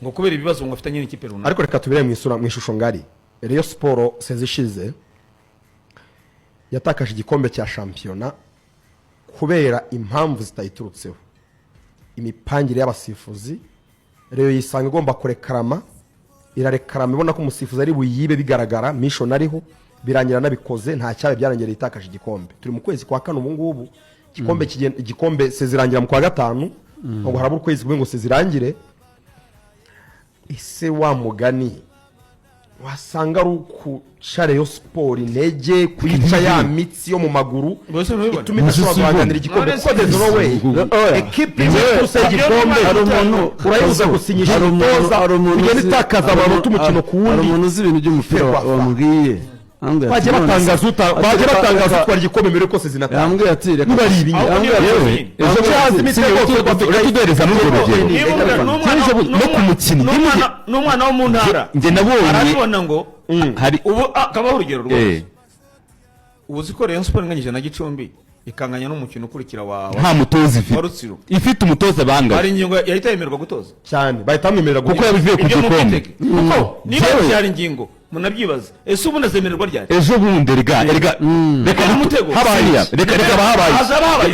ngo kubera ibibazo ngo afitanye n'ikipe runaka. Ariko reka tubire mu ishusho ngari. Rayon Sport sezishize yatakaje igikombe cya shampiyona kubera impamvu zitayiturutseho. Imipangire y'abasifuzi, Rayon yisanga igomba kurekarama, irarekarama ibona ko umusifuzi ari buyibe bigaragara, mission ariho, birangira nabikoze, nta cyabe byarangira itakaje igikombe. Turi mu kwezi kwa 4 ubu ngubu, igikombe sezirangira mu kwa 5, ngo harabura ukwezi kumwe ngo sezirangire. Ese wa mugani wasanga ari ukuca Rayon Sport intege, kuyica ya mitsi yo mu maguru ituma idashobora guhanganira igikombe, kuko there's no way equipe imwe gusa igikombe urayibuza gusinyisha umutoza igenda itakaza amanota umukino ku wundi. Hari umuntu uzi ibintu by'umupira wamubwiye, baje batangaza utwara igikombe mbere ko sezinata yambwiye ati reka niba ari ibingi yewe ejo cyazi imitego tudereza n'urugero no ku mukino n'umwana wo mu ntara nge nabonye arabona ngo hari ubu akabaho urugero rwose. Ubu ziko Rayon Sport nganyije na Gicumbi ikanganya n'umukino ukurikira wa nta mutoza ifite umutoza banga hari ingingo yahita yemerwa gutoza cyane, bahita bamwemerera kuko yabivuye ku gikombe. Kuko niba cyari ingingo munabyibaza, ese ubu nazemererwa ryari? Ejo bundi reka umutego habaye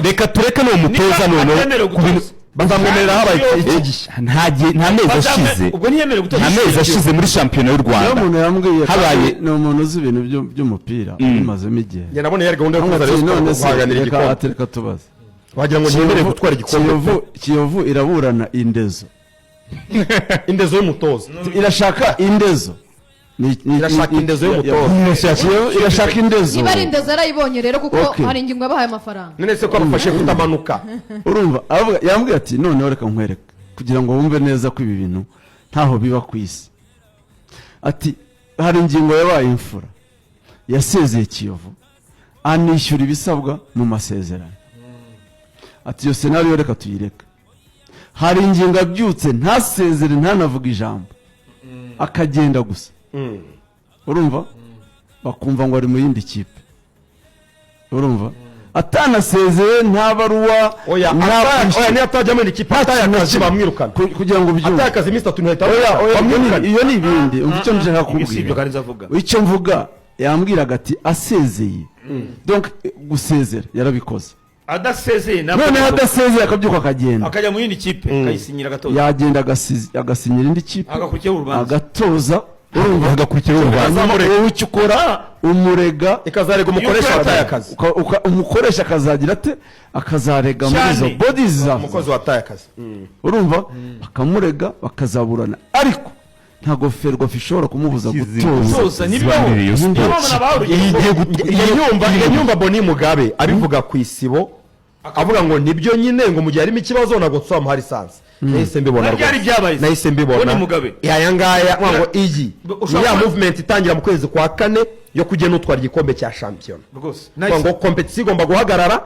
reka tureke no mutoza none bazamwemerera habaye nta mezi ashize, ubwo ntiyemerewe gutoza nta mezi ashize muri shampiyona y'u Rwanda. Umuntu yambwiye habaye ni umuntu uzi ibintu by'umupira bimazemo igihe. Njye nabone yari gahunda yo kuza Rayon Sport guhaganira igikombe. Reka tubaze, wagira ngo nyemerere gutwara igikombe. Kiyovu iraburana indezo y'umutoza, irashaka indezo, irashaka indezo y'umutoza, irashaka indezo. Niba ari indezo arayibonye rero kuko hari ingingo yabahaye amafaranga. none se ko abafashe kutamanuka. Urumva yambwiye ati noneho reka nkwereke kugira ngo wumve neza ko ibi bintu ntaho biba ku isi. Ati hari ingingo yabaye imfura, yasezeye Kiyovu anishyura ibisabwa mu masezerano. Ati iyo scenario reka tuyireka. Hari ingingo abyutse ntasezere ntanavuga ijambo akagenda gusa. Urumva bakumva ngo ari mu yindi kipe. Urumva atanasezeye nta baruwa oya ni atajya muri ikipe atayakazi bamwirukana kugira ngo byumve atakazi iminsi 3 ntahita bamwirukana. Iyo ni ibindi icyo nshaka kubwira, icyo mvuga yambwiraga ati asezeye, donc gusezera yarabikoze. Adasezeye none adasezeye akabyuka akagenda akajya mu yindi kipe akayisinyira gatoza, yagenda agasinyira indi kipe agakurikira urubanza agatoza. Urumva agakurikira urubanza wowe icyo ukora umurega ikazarega umukoresha wataye akazi, umukoresha akazagira ate akazarega muri izo bodies za umukozi wataye akazi. Urumva bakamurega bakazaburana, ariko ntago Ferwafa ishobora kumubuza gutoza. Nibibaho iyo nyumva Boni Mugabe abivuga ku isibo avuga ngo nibyo nyine ngo mu gihe harimo ikibazo nago tsamu hari sanse. Nahise mbibona rwose, nahise mbibona aya ngaya ngo iyi ya movement itangira mu kwezi kwa 4 yo kugena utwara igikombe cya shampiyona rwose, ngo competition igomba guhagarara